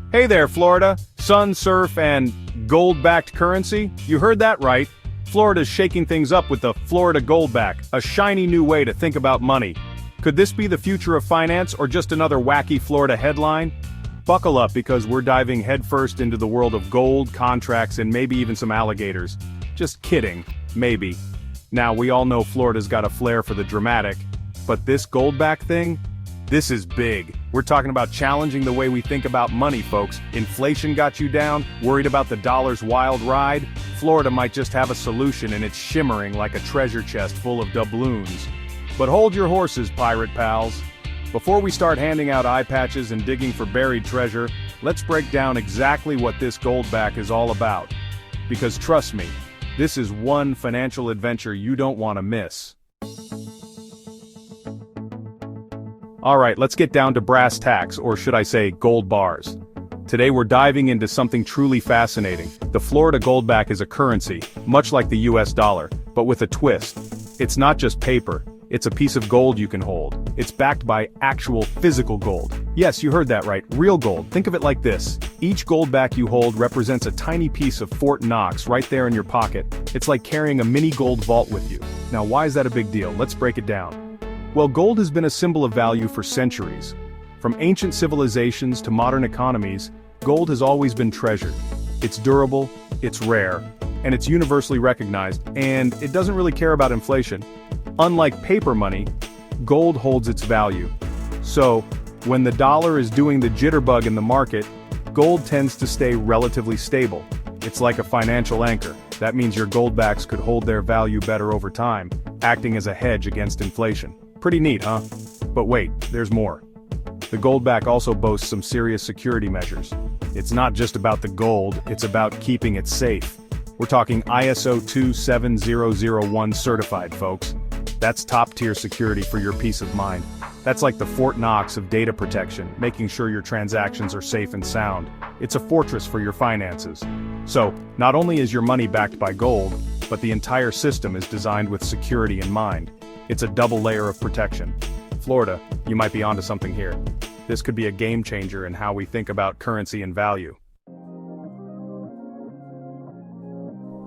Hey there, Florida. Sun, surf, and gold-backed currency? You heard that right. Florida's shaking things up with the Florida Goldback, a shiny new way to think about money. Could this be the future of finance or just another wacky Florida headline? Buckle up because we're diving headfirst into the world of gold, contracts, and maybe even some alligators. Just kidding, maybe. Now, we all know Florida's got a flair for the dramatic, but this goldback thing? This is big. We're talking about challenging the way we think about money, folks. Inflation got you down, worried about the dollar's wild ride? Florida might just have a solution and it's shimmering like a treasure chest full of doubloons. But hold your horses, pirate pals. Before we start handing out eye patches and digging for buried treasure, let's break down exactly what this goldback is all about. Because trust me, this is one financial adventure you don't want to miss. Alright, let's get down to brass tacks, or should I say, gold bars. Today we're diving into something truly fascinating. The Florida Goldback is a currency, much like the US dollar, but with a twist. It's not just paper, it's a piece of gold you can hold. It's backed by actual physical gold. Yes, you heard that right, real gold. Think of it like this. Each goldback you hold represents a tiny piece of Fort Knox right there in your pocket. It's like carrying a mini gold vault with you. Now why is that a big deal? Let's break it down. Well, gold has been a symbol of value for centuries. From ancient civilizations to modern economies, gold has always been treasured. It's durable, it's rare, and it's universally recognized, and it doesn't really care about inflation. Unlike paper money, gold holds its value. So, when the dollar is doing the jitterbug in the market, gold tends to stay relatively stable. It's like a financial anchor. That means your goldbacks could hold their value better over time, acting as a hedge against inflation. Pretty neat, huh? But wait, there's more. The goldback also boasts some serious security measures. It's not just about the gold, it's about keeping it safe. We're talking ISO 27001 certified, folks. That's top-tier security for your peace of mind. That's like the Fort Knox of data protection, making sure your transactions are safe and sound. It's a fortress for your finances. So, not only is your money backed by gold, but the entire system is designed with security in mind. It's a double layer of protection. Florida, you might be onto something here. This could be a game changer in how we think about currency and value.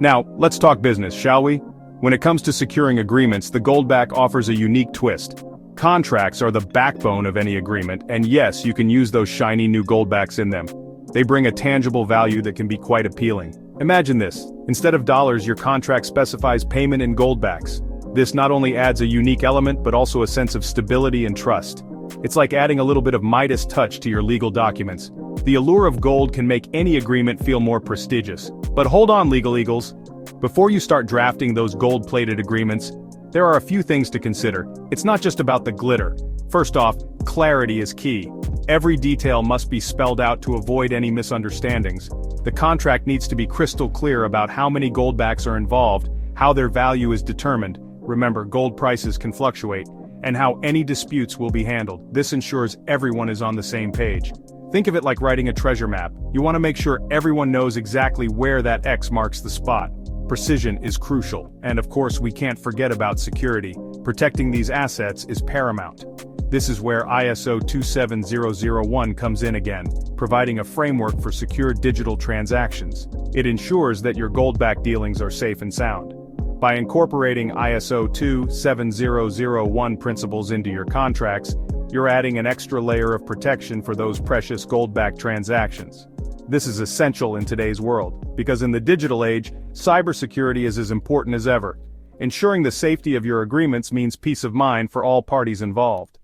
Now, let's talk business, shall we? When it comes to securing agreements, the goldback offers a unique twist. Contracts are the backbone of any agreement, and yes, you can use those shiny new goldbacks in them. They bring a tangible value that can be quite appealing. Imagine this. Instead of dollars, your contract specifies payment in goldbacks. This not only adds a unique element but also a sense of stability and trust. It's like adding a little bit of Midas touch to your legal documents. The allure of gold can make any agreement feel more prestigious. But hold on, legal eagles. Before you start drafting those gold-plated agreements, there are a few things to consider. It's not just about the glitter. First off, clarity is key. Every detail must be spelled out to avoid any misunderstandings. The contract needs to be crystal clear about how many goldbacks are involved, how their value is determined. Remember, gold prices can fluctuate, and how any disputes will be handled. This ensures everyone is on the same page. Think of it like writing a treasure map. You want to make sure everyone knows exactly where that X marks the spot. Precision is crucial, and of course we can't forget about security. Protecting these assets is paramount. This is where ISO 27001 comes in again, providing a framework for secure digital transactions. It ensures that your goldback dealings are safe and sound. By incorporating ISO 27001 principles into your contracts, you're adding an extra layer of protection for those precious gold-backed transactions. This is essential in today's world, because in the digital age, cybersecurity is as important as ever. Ensuring the safety of your agreements means peace of mind for all parties involved.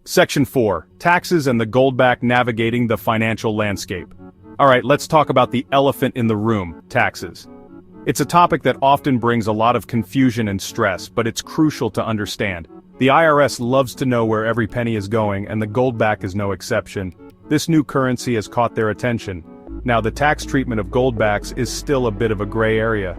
Section 4. Taxes and the goldback navigating the financial landscape. Alright, let's talk about the elephant in the room, taxes. It's a topic that often brings a lot of confusion and stress, but it's crucial to understand. The IRS loves to know where every penny is going, and the goldback is no exception. This new currency has caught their attention. Now, the tax treatment of goldbacks is still a bit of a gray area.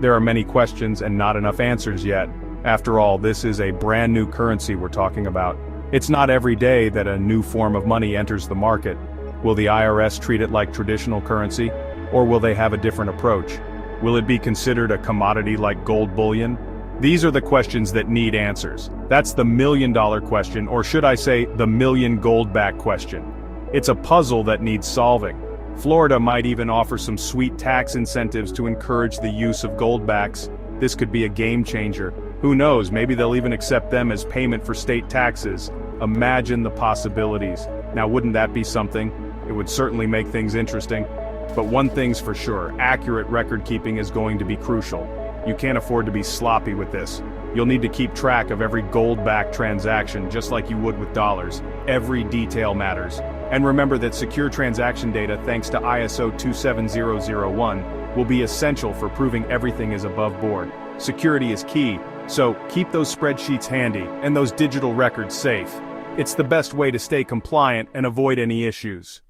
There are many questions and not enough answers yet. After all, this is a brand new currency we're talking about. It's not every day that a new form of money enters the market. Will the IRS treat it like traditional currency, or will they have a different approach? Will it be considered a commodity like gold bullion? These are the questions that need answers. That's the million-dollar question, or should I say, the million gold-back question. It's a puzzle that needs solving. Florida might even offer some sweet tax incentives to encourage the use of goldbacks. This could be a game changer. Who knows, maybe they'll even accept them as payment for state taxes. Imagine the possibilities. Now, wouldn't that be something? It would certainly make things interesting. But one thing's for sure, accurate record keeping is going to be crucial. You can't afford to be sloppy with this. You'll need to keep track of every gold-backed transaction just like you would with dollars. Every detail matters. And remember that secure transaction data, thanks to ISO 27001, will be essential for proving everything is above board. Security is key, so keep those spreadsheets handy and those digital records safe. It's the best way to stay compliant and avoid any issues.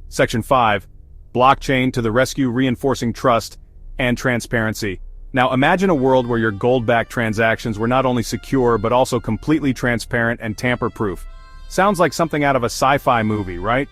Section 5. Blockchain to the rescue, reinforcing trust and transparency. Now imagine a world where your gold-backed transactions were not only secure but also completely transparent and tamper-proof. Sounds like something out of a sci-fi movie, right?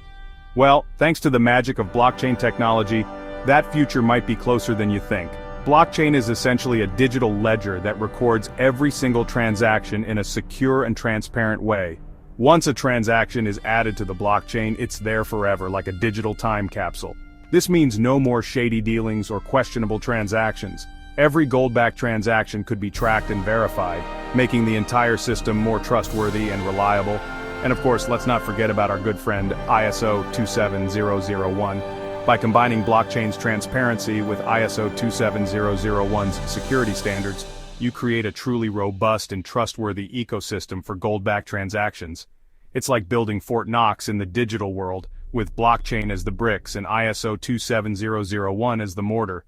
Well, thanks to the magic of blockchain technology, that future might be closer than you think. Blockchain is essentially a digital ledger that records every single transaction in a secure and transparent way. Once a transaction is added to the blockchain, it's there forever, like a digital time capsule. This means no more shady dealings or questionable transactions. Every gold-backed transaction could be tracked and verified, making the entire system more trustworthy and reliable. And of course, let's not forget about our good friend ISO 27001. By combining blockchain's transparency with ISO 27001's security standards, you create a truly robust and trustworthy ecosystem for gold-backed transactions. It's like building Fort Knox in the digital world, with blockchain as the bricks and ISO 27001 as the mortar.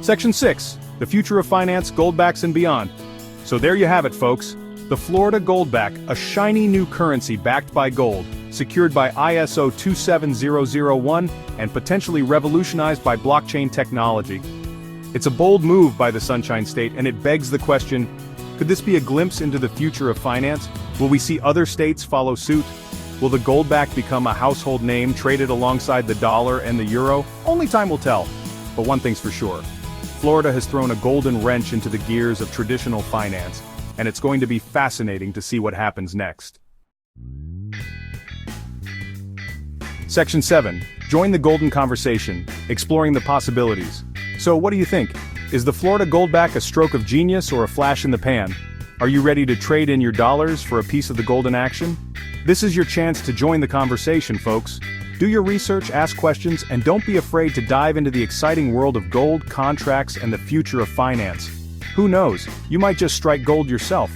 Section 6. The future of finance, goldbacks and beyond. So there you have it, folks. The Florida Goldback, a shiny new currency backed by gold, secured by ISO 27001 and potentially revolutionized by blockchain technology. It's a bold move by the Sunshine State, and it begs the question, could this be a glimpse into the future of finance? Will we see other states follow suit? Will the goldback become a household name traded alongside the dollar and the euro? Only time will tell. But one thing's for sure. Florida has thrown a golden wrench into the gears of traditional finance, and it's going to be fascinating to see what happens next. Section 7. Join the golden conversation, exploring the possibilities. So what do you think? Is the Florida Goldback a stroke of genius or a flash in the pan? Are you ready to trade in your dollars for a piece of the golden action? This is your chance to join the conversation, folks. Do your research, ask questions, and don't be afraid to dive into the exciting world of gold, contracts, and the future of finance. Who knows, you might just strike gold yourself.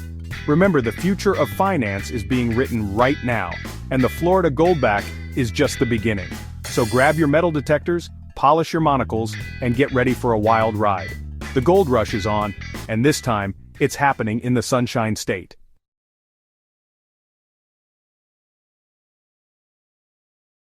Remember, the future of finance is being written right now, and the Florida Goldback is just the beginning. So grab your metal detectors, polish your monocles, and get ready for a wild ride. The gold rush is on, and this time, it's happening in the Sunshine State.